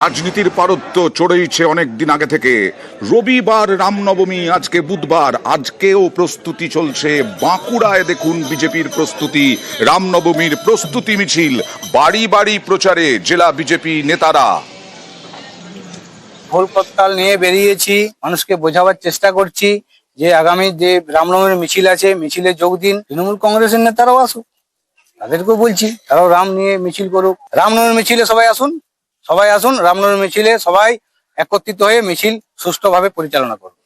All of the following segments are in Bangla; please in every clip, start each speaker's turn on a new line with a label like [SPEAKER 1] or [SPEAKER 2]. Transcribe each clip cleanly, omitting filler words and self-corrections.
[SPEAKER 1] রাজনীতির পারত্য চড়েইছে অনেক দিন আগে থেকে। রবিবার রামনবমী, আজকে বুধবার, আজকেও প্রস্তুতি চলছে। বাঁকুড়ায় দেখুন বিজেপির প্রস্তুতি, রামনবমীর প্রস্তুতি মিছিল, বাড়ি বাড়ি প্রচারে জেলা বিজেপি নেতারা।
[SPEAKER 2] ঢোল করতাল নিয়ে বেরিয়েছি, মানুষকে বোঝাবার চেষ্টা করছি যে আগামী যে রামনবমীর মিছিল আছে, মিছিলে যোগ দিন। তৃণমূল কংগ্রেসের নেতারাও আসুক, তাদেরকেও বলছি তারাও রাম নিয়ে মিছিল করুক। রামনবমীর মিছিলে সবাই আসুন, রামনবমীর মিছিলে সবাই একত্রিত হয়ে মিছিল সুষ্ঠুভাবে পরিচালনা করবে।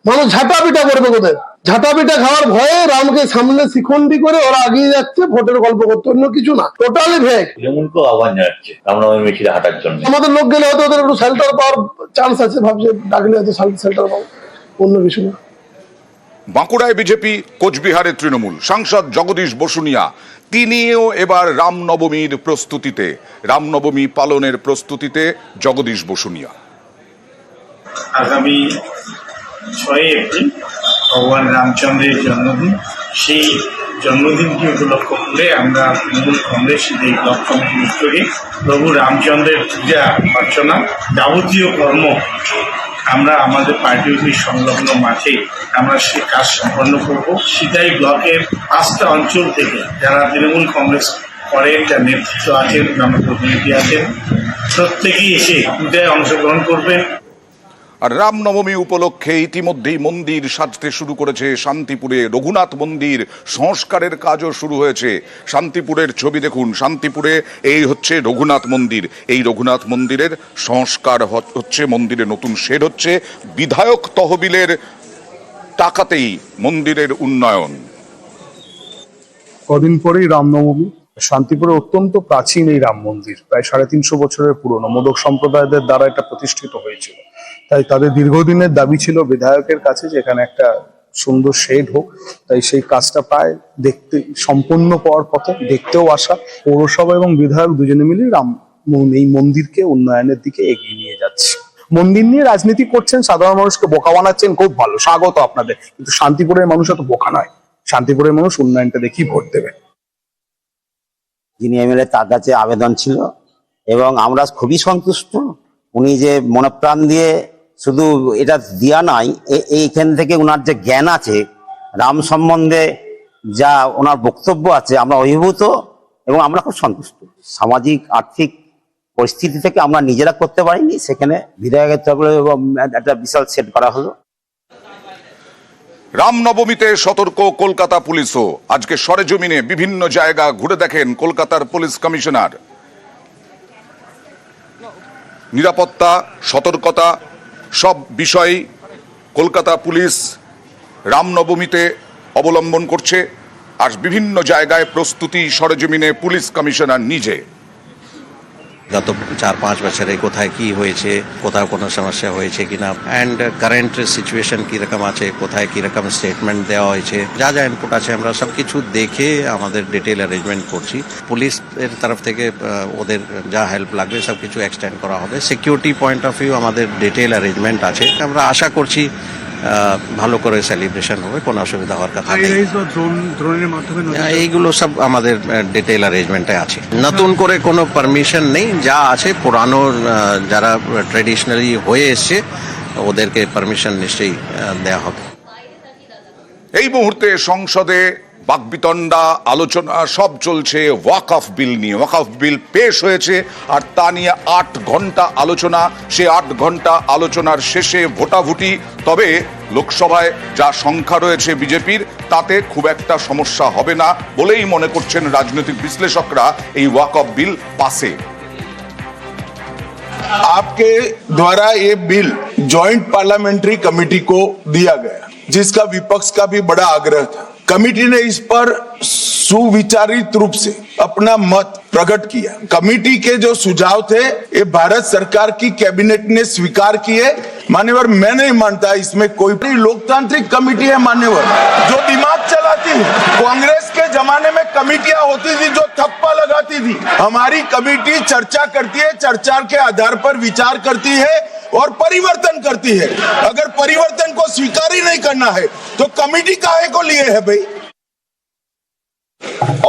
[SPEAKER 3] মানুষ ঝাঁটা পিটা করবে, কোথায় ঝাঁটা পিটা খাওয়ার ভয়ে রামকে সামনে শিখন্ডি করে ওরা এগিয়ে যাচ্ছে ভোটের গল্প করতে, অন্য কিছু না। টোটালি ভেক।
[SPEAKER 4] তৃণমূলকেও আহ্বান জানাচ্ছে রামনবমীর মিছিলে হাঁটার জন্য।
[SPEAKER 3] আমাদের লোক গেলে হয়তো ওদের একটু শেল্টার পাওয়ার চান্স আছে, ভাবছে ডাকলে হয়তো শেল্টার পাবো, অন্য কিছু না।
[SPEAKER 1] বাঁকুড়ায় বিজেপি, কোচবিহারে তৃণমূল। সাংসদ জগদীশ বসুনিয়া তিনিও এবার রামনবমীর প্রস্তুতিতে, রামনবমী পালনের প্রস্তুতিতে জগদীশ বসুনিয়া।
[SPEAKER 5] আগামী 6 এপ্রিল ভগবান রামচন্দ্রের জন্মদিন। সেই জন্মদিনকে উপলক্ষ করে আমরা তৃণমূল কংগ্রেস এই ব্লক কমিটির উদ্যোগে প্রভু রামচন্দ্রের পূজা অর্চনা যাবতীয় কর্ম আমরা আমাদের পার্টি অফিস সংলগ্ন মাঠে আমরা সে কাজ সম্পন্ন করব। সিতাই ব্লকের 5টা অঞ্চল থেকে যারা তৃণমূল কংগ্রেস করেন, যার নেতৃত্ব আছেন, জনপ্রতিনিধি আছেন, প্রত্যেকেই এসে পূজায় অংশগ্রহণ করবেন।
[SPEAKER 1] আর রামনবমী উপলক্ষে ইতিমধ্যেই মন্দির সাজতে শুরু করেছে শান্তিপুরে। রঘুনাথ মন্দির সংস্কারের কাজও শুরু হয়েছে। শান্তিপুরের ছবি দেখুন, শান্তিপুরে এই হচ্ছে রঘুনাথ মন্দির। এই রঘুনাথ মন্দিরের সংস্কার হচ্ছে, মন্দিরে নতুন শেড হচ্ছে, বিধায়ক তহবিলের টাকাতেই মন্দিরের উন্নয়ন।
[SPEAKER 6] কদিন পরেই রামনবমী। শান্তিপুরে অত্যন্ত প্রাচীন এই রাম মন্দির, প্রায় 350 বছরের পুরনো, মোদক সম্প্রদায়দের দ্বারা এটা প্রতিষ্ঠিত হয়েছিল। তাই তাদের দীর্ঘদিনের দাবি ছিল বিধায়কের কাছে যে এখানে একটা সুন্দর শেড হোক। তাই সেই কাজটা প্রায় দেখতে সম্পূর্ণ পাওয়ার পথে, দেখতেও আসা। পৌরসভা এবং বিধায়ক দুজনে মিলে এই মন্দিরকে উন্নয়নের দিকে এগিয়ে নিয়ে যাচ্ছে। মন্দির নিয়ে রাজনীতি করছেন, সাধারণ মানুষকে বোকা বানাচ্ছেন, খুব ভালো, স্বাগত আপনাদের। কিন্তু শান্তিপুরের মানুষ এত বোকা নয়। শান্তিপুরের মানুষ উন্নয়নটা দেখি ভোট দেবে।
[SPEAKER 7] যিনি এমএলএ তার কাছে আবেদন ছিল এবং আমরা খুবই সন্তুষ্ট। উনি যে মনপ্রাণ দিয়ে শুধু এটা দেয়া নয়, এইখান থেকে ওনার যে জ্ঞান আছে রাম সম্বন্ধে, যা ওনার বক্তব্য আছে, আমরা অভিভূত এবং আমরা খুব সন্তুষ্ট। সামাজিক আর্থিক পরিস্থিতি থেকে আমরা নিজেরা করতে পারিনি, সেখানে বিধায়কের তরফে একটা বিশাল সেট করা হলো।
[SPEAKER 1] রামনবমীতে সতর্ক কলকাতা পুলিশও। আজকে সরেজমিনে বিভিন্ন জায়গা ঘুরে দেখেন কলকাতার পুলিশ কমিশনার। নিরাপত্তা, সতর্কতা সব বিষয় কলকাতা পুলিশ রামনবমীতে অবলম্বন করছে। আর বিভিন্ন জায়গায় প্রস্তুতি সরেজমিনে পুলিশ কমিশনার নিজে।
[SPEAKER 8] গত 4-5 বছরে কোথায় কি হয়েছে, কোথাও কোনো সমস্যা হয়েছে কিনা, অ্যান্ড কারেন্ট সিচুয়েশন কীরকম আছে, কোথায় কীরকম স্টেটমেন্ট দেওয়া হয়েছে, যা যা ইনপুট আছে আমরা সব কিছু দেখে আমাদের ডিটেল অ্যারেঞ্জমেন্ট করছি। পুলিশের তরফ থেকে ওদের যা হেল্প লাগবে সব কিছু এক্সটেন্ড করা হবে। সিকিউরিটি পয়েন্ট অফ ভিউ আমাদের ডিটেল অ্যারেঞ্জমেন্ট আছে। আমরা আশা করছি ভালো করে সেলিব্রেশন হবে, কোনো অসুবিধা হওয়ার কথা নেই। এইগুলো সব আমাদের ডিটেল অ্যারেঞ্জমেন্টে আছে। নতুন করে কোনো পারমিশন নেই, যা আছে পুরানো যারা ট্রেডিশনালি হয়ে এসছে ওদেরকে পারমিশন নিশ্চয়ই দেওয়া হবে।
[SPEAKER 1] এই মুহূর্তে সংসদে বাকবিতণ্ডা, আলোচনা সব চলছে ওয়াকফ বিল নিয়ে। ওয়াকফ বিল পেশ হয়েছে আর তা নিয়ে 8 ঘন্টা আলোচনা। সে 8 ঘন্টা আলোচনার শেষে ভোটাভুটি। তবে লোকসভায় যা সংখ্যা রয়েছে বিজেপির, তাতে খুব একটা সমস্যা হবে না বলেই মনে করছেন রাজনৈতিক বিশ্লেষকরা। এই ওয়াকফ বিল পাসে।
[SPEAKER 9] आपके द्वारा ये बिल जॉइंट पार्लियामेंट्री कमेटी को दिया गया, जिसका विपक्ष का भी बड़ा आग्रह था। कमेटी ने इस पर सुविचारित रूप से अपना मत प्रकट किया। कमेटी के जो सुझाव थे ये भारत सरकार की कैबिनेट ने स्वीकार किए। मान्यवर, मैं नहीं मानता इसमें कोई लोकतांत्रिक कमेटी है मान्यवर, जो दिमाग चलाती है। कांग्रेस के जमाने में कमेटियां होती थी जो थप्पा लगाती थी। हमारी कमेटी चर्चा करती है, चर्चा के आधार पर विचार करती है और परिवर्तन करती है। अगर परिवर्तन को स्वीकार ही नहीं करना है तो कमेटी काहे को लिए है भाई?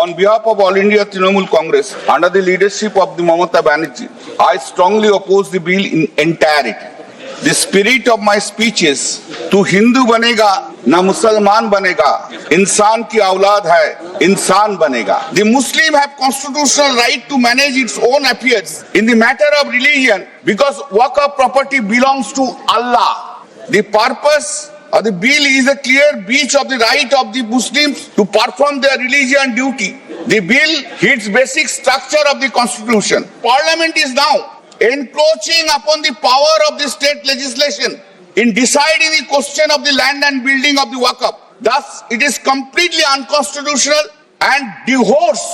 [SPEAKER 9] On behalf of All India Trinamool Congress, under the leadership of the Mamata Banerjee, I strongly oppose the bill in entirety. The spirit of my speech is, "तू हिंदू बनेगा ना मुसलमान बनेगा, इंसान की औलाद है, इंसान बनेगा." The Muslim have constitutional right to manage its own affairs in the matter of religion because waqf property belongs to Allah. The purpose of the bill is a clear breach of the right of the Muslims to perform their religion duty. The bill hits basic structure of the constitution. Parliament is now encroaching upon the power of the state legislation in deciding the question of the land and building of the waqf. Thus, it is completely unconstitutional and divorce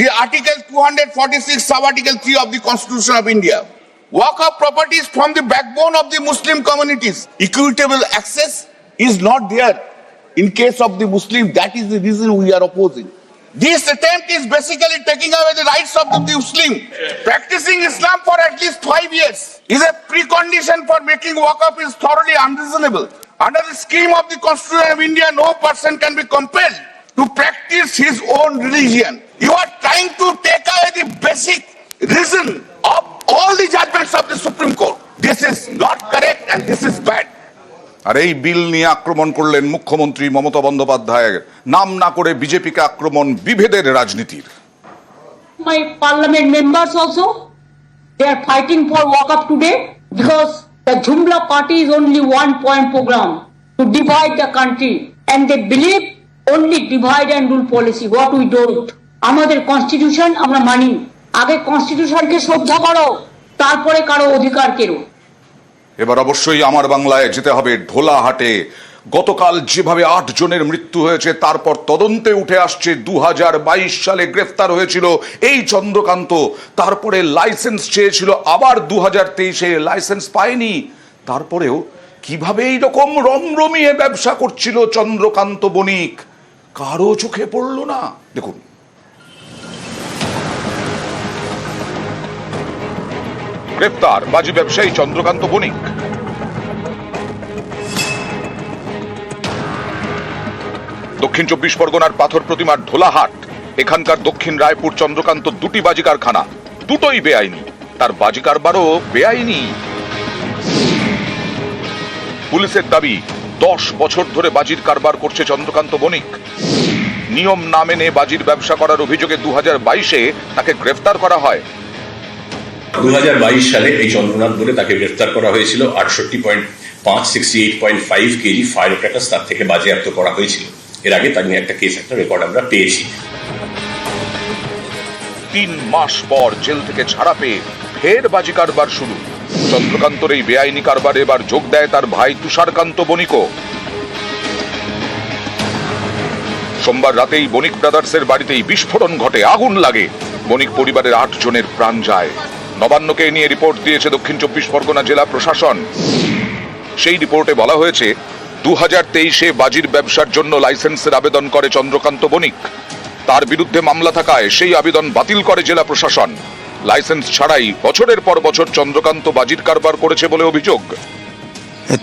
[SPEAKER 9] the Article 246, sub-Article 3 of the Constitution of India. Waqf properties form the backbone of the Muslim communities. Equitable access is not there in case of the Muslim. That is the reason we are opposing. This attempt is basically taking away the rights of the Muslim. Practicing Islam for at least 5 years is a precondition for making waqf is thoroughly unreasonable. Under the scheme of the Constitution of India, no person can be compelled to practice his own religion. You are trying to take away the basic reason of all the judgments of the Supreme Court. This is not correct and this is bad.
[SPEAKER 1] আর এই বিল নিয়ে আক্রমণ করলেন মুখ্যমন্ত্রী মমতা বন্দ্যোপাধ্যায়ের, নাম না করে বিজেপিকে আক্রমণ বিভেদের রাজনীতির।
[SPEAKER 10] My parliament members also, they are fighting for waqf today because the Jumla party is only one point program to divide the country and they believe only divide and rule policy, what we don't. আমাদের কনস্টিটিউশন আমরা মানি, আগে কনস্টিটিউশনকে শ্রদ্ধা করো, তারপরে কারো অধিকার কেড়ো।
[SPEAKER 1] এবার অবশ্যই আমার বাংলায় যেতে হবে ঢোলাহাটে। গতকাল যেভাবে 8 জনের মৃত্যু হয়েছে, তারপর তদন্তে উঠে আসছে 2022 সালে গ্রেফতার হয়েছিল এই চন্দ্রকান্ত, তারপরে লাইসেন্স চেয়েছিল, আবার 2023-এ লাইসেন্স পায়নি। তারপরেও কিভাবে এইরকম রমরমিয়ে ব্যবসা করছিল চন্দ্রকান্ত বণিক, কারো চোখে পড়ল না। দেখুন, গ্রেফতার বাজি ব্যবসায়ী চন্দ্রকান্ত বণিক। দক্ষিণ 24 পরগনার পাথর প্রতিমার ঢোলাহাট, এখানকার দক্ষিণ রায়পুর চন্দ্রকান্ত দুটি বাজি কারখানা, দুটোই বেআইনি, তার বাজি কারবারও বেআইনি। পুলিশের দাবি 10 বছর ধরে বাজির কারবার করছে চন্দ্রকান্ত বণিক। নিয়ম না মেনে বাজির ব্যবসা করার অভিযোগে 2022-এ তাকে গ্রেফতার করা হয়।
[SPEAKER 11] 2022 সালে এই চন্দ্রনাথ বলে তাকে গ্রেফতার করা হয়েছিল। 68.5 কেজি ফায়ার ক্র্যাকার্স তার থেকে বাজেয়াপ্ত করা হয়েছিল। এর আগে তার নিয়ে একটা কেস, একটা রেকর্ড আমরা পেয়েছি।
[SPEAKER 1] 3 মাস পর জেল থেকে ছাড়া পেয়ে ফের বাজি কারবার শুরু। চন্দ্রকান্তর এই বেআইনি কারবারে এবার যোগ দেয় তার ভাই তুষারকান্ত বণিকও। সোমবার রাতেই বণিক ব্রাদার্সের বাড়িতেই বিস্ফোরণ ঘটে, আগুন লাগে, বণিক পরিবারের 8 জনের প্রাণ যায়। নবান্নকে নিয়ে রিপোর্ট দিয়েছে দক্ষিণ 24 পরগনা জেলা প্রশাসন। সেই রিপোর্টে বলা হয়েছে 2023-এ বাজির ব্যবসার জন্য লাইসেন্সের আবেদন করে চন্দ্রকান্ত বণিক। তার বিরুদ্ধে মামলা থাকায় সেই আবেদন বাতিল করে জেলা প্রশাসন। লাইসেন্স ছাড়াই বছরের পর বছর চন্দ্রকান্ত বাজির কারবার করেছে বলে অভিযোগ।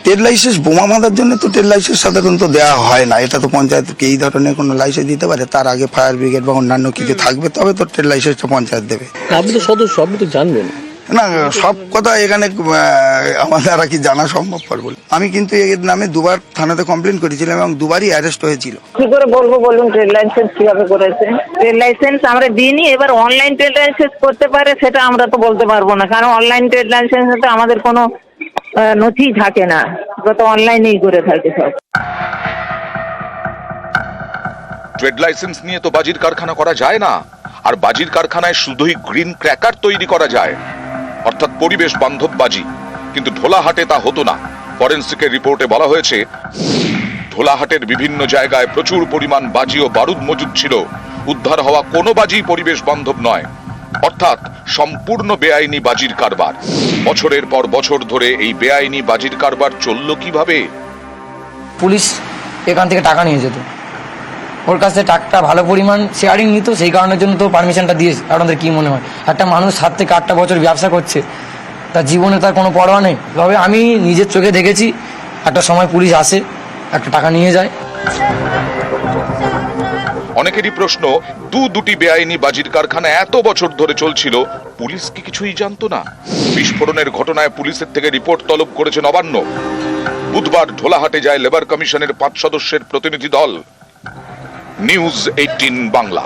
[SPEAKER 12] ট্রেড লাইসেন্স বোমা বাঁধার জন্য তো ট্রেড লাইসেন্স সাধারণত দেওয়া হয় না, এটা তো পঞ্চায়েতকে এই ধরনের কোনো লাইসেন্স দিতে পারে, তার আগে ফায়ার ব্রিগেড বা অন্যান্য কিছু থাকবে, তবে তো ট্রেড লাইসেন্সটা পঞ্চায়েত দেবে।
[SPEAKER 13] আপনি তো সদস্য, আপনি তো জানবেন
[SPEAKER 12] না, সব কথা এখানে আমাদের আর কি জানা সম্ভবপর বলে। আমি কিন্তু এর নামে 2বার থানাতে কমপ্লেন করেছিলাম এবং 2বারই অ্যারেস্ট হয়েছিল।
[SPEAKER 10] কি করে বলবো বলুন, ট্রেড লাইসেন্স কিভাবে করেছে? ট্রেড লাইসেন্স আমরা দিইনি, এবার অনলাইন ট্রেড লাইসেন্স করতে পারে সেটা আমরা তো বলতে পারবো না, কারণ অনলাইন ট্রেড লাইসেন্সে তো আমাদের কোনো নথি থাকে না, তো অনলাইনেই করে থাকে সব।
[SPEAKER 1] ট্রেড লাইসেন্স নিয়ে তো বাজির কারখানা করা যায় না, আর বাজির কারখানায় শুধুই গ্রিন ক্র্যাকার তৈরি করা যায়, অর্থাৎ পরিবেশ বান্ধব বাজি, কিন্তু ঢোলাহাটে তা হতো না। ফরেনসিকের রিপোর্টে বলা হয়েছে ঢোলাহাটের বিভিন্ন জায়গায় প্রচুর পরিমাণ বাজি ও বারুদ মজুদ ছিল। উদ্ধার হওয়া কোনো বাজি পরিবেশ বান্ধব নয়, অর্থাৎ সম্পূর্ণ বেআইনি বাজির কারবার। বছরের পর বছর ধরে এই বেআইনি বাজির কারবার চলল কিভাবে?
[SPEAKER 13] পুলিশ এখান থেকে টাকা নিয়ে যেত, ওর কাছে টাকাটা ভালো পরিমাণ শেয়ারিং নিত, সেই কারণের জন্য তো পারমিশনটা দিয়েছে। আপনাদের কি মনে হয় একটা মানুষ 7 থেকে 8টা বছর ব্যবসা করছে, তার জীবনে তার কোনো পরোয়া নেই? তবে আমি নিজের চোখে দেখেছি, একটা সময় পুলিশ আসে, একটা টাকা নিয়ে যায়।
[SPEAKER 1] অনেকেরই প্রশ্ন, দুটি বেআইনি বাজির কারখানা এত বছর ধরে চলছিল, পুলিশ কি কিছুই জানতো না? বিস্ফোরণের ঘটনায় পুলিশের থেকে রিপোর্ট তলব করেছে নবান্ন। বুধবার ঢোলাহাটে যায় লেবার কমিশনের 5 সদস্যের প্রতিনিধি দল। নিউজ 18 বাংলা।